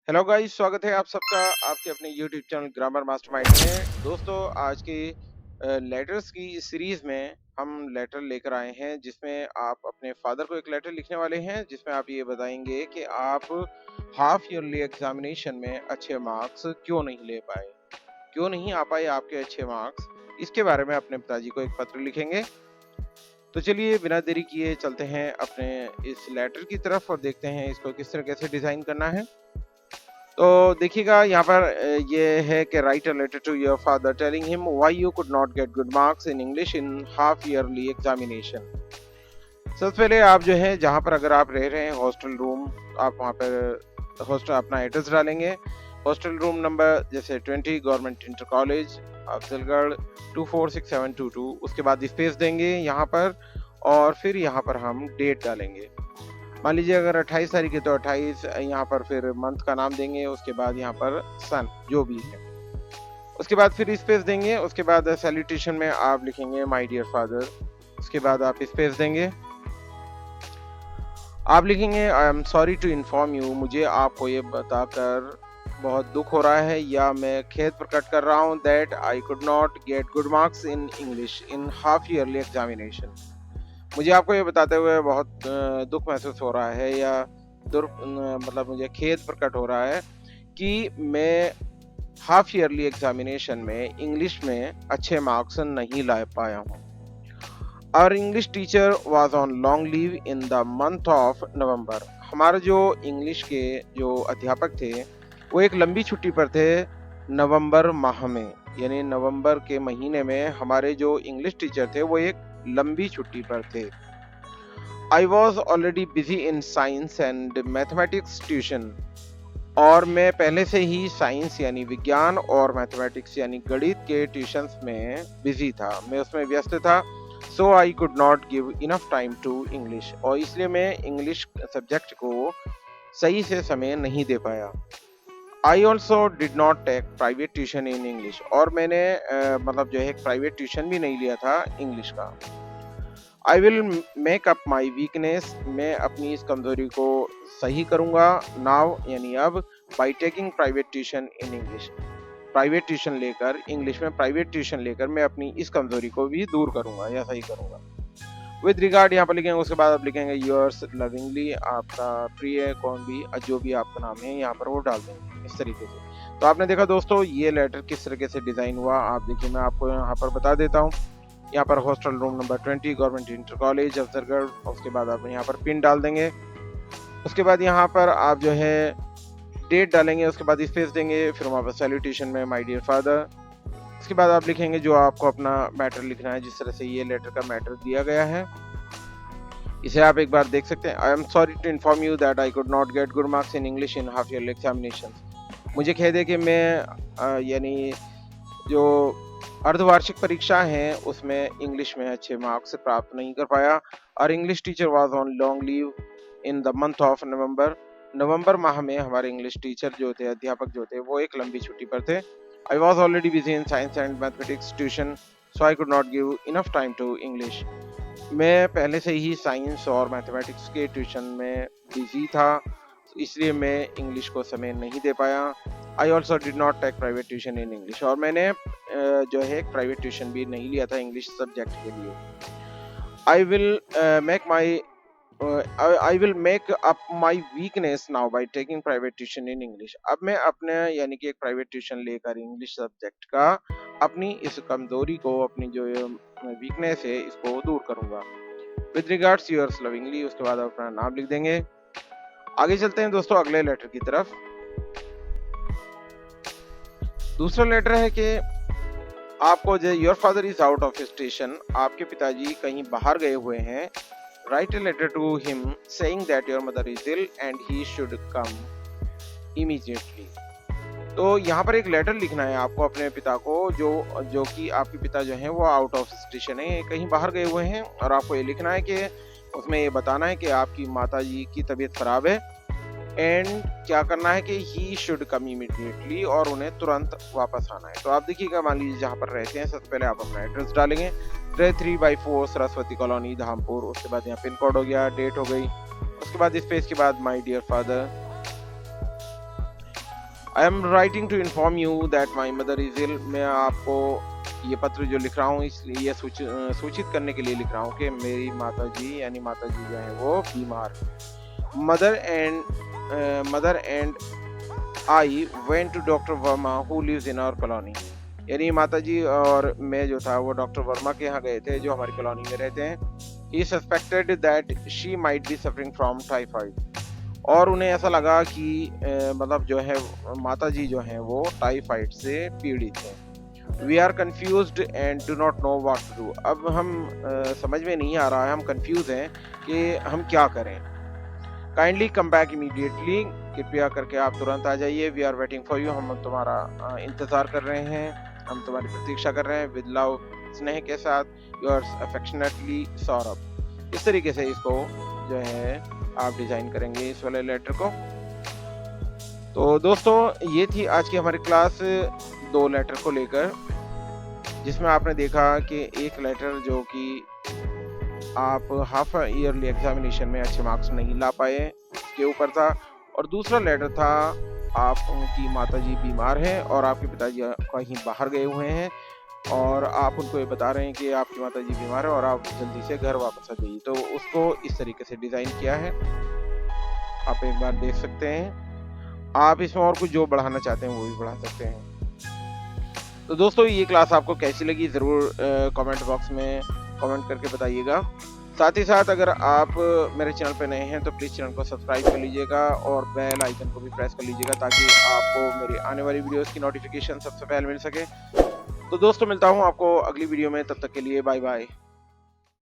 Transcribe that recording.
Hello guys, स्वागत है आप सबका आपके अपने यूट्यूब चैनल ग्रामर मास्टरमाइंड में। दोस्तों, आज की लेटर्स की इस सीरीज में हम लेटर लेकर आए हैं जिसमें आप अपने फादर को एक लेटर लिखने वाले हैं, जिसमें आप ये बताएंगे कि आप हाफ ईयरली एग्जामिनेशन में अच्छे मार्क्स क्यों नहीं ले पाए, क्यों नहीं आ पाए आपके अच्छे मार्क्स। इसके बारे में अपने पिताजी को एक पत्र लिखेंगे। तो चलिए बिना देरी किए चलते हैं अपने इस लेटर की तरफ और देखते हैं इसको किस तरीके से डिजाइन करना है। तो देखिएगा यहाँ पर ये है कि write a letter to your father telling him why you could not get good marks in English in half yearly examination. सबसे पहले आप जो है जहाँ पर अगर आप रह रहे हैं हॉस्टल रूम, आप वहाँ पर हॉस्टल अपना एड्रेस डालेंगे। हॉस्टल रूम नंबर जैसे 20 गवर्नमेंट इंटर कॉलेज अफजलगढ़ 246722। उसके बाद स्पेस देंगे यहाँ पर और फिर यहाँ पर हम डेट डालेंगे। मान लीजिए अगर 28 तारीख है तो 28, यहाँ पर फिर मंथ का नाम देंगे, उसके बाद यहाँ पर सन जो भी है, उसके बाद फिर स्पेस देंगे। उसके बाद सैल्यूटेशन में आप लिखेंगे माय डियर फादर। उसके बाद आप स्पेस देंगे, आप लिखेंगे I am sorry to inform you. मुझे आपको ये बताकर बहुत दुख हो रहा है या मैं खेद प्रकट कर रहा हूँ that I could not get good marks in English in half yearly examination. मुझे आपको ये बताते हुए बहुत दुख महसूस हो रहा है या मतलब मुझे खेद प्रकट हो रहा है कि मैं हाफ ईयरली एग्जामिनेशन में इंग्लिश में अच्छे मार्क्स नहीं ला पाया हूँ। Our English teacher was on long leave in the month of November. हमारे जो इंग्लिश के जो अध्यापक थे वो एक लंबी छुट्टी पर थे नवंबर माह में, यानी नवंबर के महीने में हमारे जो इंग्लिश टीचर थे वो एक लंबी छुट्टी पर थे। I was already busy in science and mathematics tuition. और मैं पहले से ही साइंस यानी विज्ञान और मैथमेटिक्स यानी गणित के ट्यूशंस में बिजी था, मैं उसमें व्यस्त था। So I could not give enough time to English, और इसलिए मैं इंग्लिश सब्जेक्ट को सही से समय नहीं दे पाया। I also did not take private tuition in English, और मैंने मतलब जो है एक प्राइवेट ट्यूशन भी नहीं लिया था इंग्लिश का। I will make up my weakness, मैं अपनी इस कमजोरी को सही करूंगा नाउ यानी अब, by taking private tuition in English. Private tuition लेकर इंग्लिश में प्राइवेट ट्यूशन लेकर मैं अपनी इस कमजोरी को भी दूर करूंगा या सही करूंगा। विद रिगार्ड यहाँ पर लिखेंगे, उसके बाद आप लिखेंगे योर्स लविंगली, आपका प्रिय कौन भी जो भी आपका नाम है यहाँ पर वो डाल देंगे इस तरीके से। तो आपने देखा दोस्तों ये लेटर किस तरीके से डिजाइन हुआ। आप देखिए मैं आपको यहाँ पर बता देता हूँ। यहाँ पर hostel room number 20 government inter college Afzalgarh, उसके बाद आप यहाँ पर पिन डाल देंगे। उसके बाद यहाँ पर आप जो है डेट डालेंगे, उसके बाद स्पेस देंगे, फिर वहाँ पर सैल्यूटेशन में माय डियर फादर। उसके बाद आप लिखेंगे जो आपको अपना मैटर लिखना है, जिस तरह से ये लेटर का मैटर दिया गया है इसे आप एक बार देख सकते हैं। I am sorry to inform you that I could not get good marks in English in half yearly examination. मुझे खेद है कि मैं यानी जो अर्धवार्षिक परीक्षा है उसमें इंग्लिश में अच्छे मार्क्स प्राप्त नहीं कर पाया। और English teacher was on long leave in the month of November. नवंबर माह में हमारे इंग्लिश टीचर जो थे, अध्यापक जो थे, वो एक लंबी छुट्टी पर थे। I was already busy in science and mathematics tuition, so I could not give enough time to English. मैं पहले से ही साइंस और मैथमेटिक्स के ट्यूशन में बिजी था, इसलिए मैं इंग्लिश को समय नहीं दे पाया। I also did not take private tuition in English, और मैंने जो है एक प्राइवेट ट्यूशन भी नहीं लिया था इंग्लिश सब्जेक्ट के लिए। I will make my I will make up my weakness now by taking private tuition in English. अब मैं अपने यानी कि एक प्राइवेट ट्यूशन लेकर इंग्लिश सब्जेक्ट का अपनी इस कमजोरी को, अपनी जो वीकनेस है इसको दूर करूंगा। विद रिगार्ड्स योर्स लविंगली, उसके बाद अपना नाम लिख देंगे। आगे चलते हैं दोस्तों अगले लेटर की तरफ। दूसरा लेटर है कि आपको जो your father is out of station, आपके पिताजी कहीं बाहर गए हुए हैं। Write a letter to him saying that your mother is ill and he should come immediately. तो यहाँ पर एक लेटर लिखना है आपको अपने पिता को, जो कि आपके पिता जो हैं वो आउट ऑफ स्टेशन है, कहीं बाहर गए हुए हैं, और आपको ये लिखना है कि उसमें ये बताना है कि आपकी माता जी की तबीयत खराब है एंड क्या करना है कि ही शुड कम इमीडिएटली, और उन्हें तुरंत वापस आना है। तो आप देखिएगा, मान लीजिए जहाँ पर रहते हैं सबसे पहले आप अपना एड्रेस डालेंगे 3/4 सरस्वती कॉलोनी धामपुर, उसके बाद यहाँ पिन कोड हो गया, डेट हो गई, उसके बाद स्पेस के बाद my dear father, I am writing to inform you that my mother is ill. मैं आपको ये पत्र जो लिख रहा हूँ इसलिए सूचित करने के लिए लिख रहा हूँ कि मेरी माता जी यानी माता जी जो है वो बीमार। Mother and I went to doctor Verma who lives in our colony. यानी माता जी और मैं जो था वो डॉक्टर वर्मा के यहाँ गए थे जो हमारी कॉलोनी में रहते हैं। He suspected that she might be suffering from typhoid. और उन्हें ऐसा लगा कि मतलब जो है माता जी जो हैं वो टाइफाइड से पीड़ित हैं। We are confused and do not know what to do. अब हम समझ में नहीं आ रहा है, हम कंफ्यूज हैं कि हम क्या करें। Kindly come back immediately. कृपया करके आप तुरंत आ जाइए। We are waiting for you. हम तुम्हारा इंतजार कर रहे हैं, हम तुम्हारी प्रतीक्षा कर रहे हैं। विद लव, स्नेह के साथ, योर्स अफेक्शनेटली सौरभ। इस तरीके से इसको जो है आप डिजाइन करेंगे इस वाले लेटर को। तो दोस्तों ये थी आज की हमारी क्लास 2 लेटर को लेकर, जिसमें आपने देखा कि एक लेटर जो कि आप हाफ ईयरली एग्जामिनेशन में अच्छे मार्क्स नहीं ला पाए के ऊपर था, और दूसरा लेटर था आप उनकी माताजी बीमार हैं और आपके पिताजी कहीं बाहर गए हुए हैं और आप उनको ये बता रहे हैं कि आपकी माताजी बीमार है और आप जल्दी से घर वापस आ जाइए। तो उसको इस तरीके से डिजाइन किया है, आप एक बार देख सकते हैं। आप इसमें और कुछ जो बढ़ाना चाहते हैं वो भी बढ़ा सकते हैं। तो दोस्तों ये क्लास आपको कैसी लगी जरूर कमेंट बॉक्स में कमेंट करके बताइएगा। साथ ही साथ अगर आप मेरे चैनल पे नए हैं तो प्लीज़ चैनल को सब्सक्राइब कर लीजिएगा और बेल आइकन को भी प्रेस कर लीजिएगा ताकि आपको मेरी आने वाली वीडियोस की नोटिफिकेशन सबसे पहले मिल सके। तो दोस्तों मिलता हूँ आपको अगली वीडियो में, तब तक के लिए बाय बाय।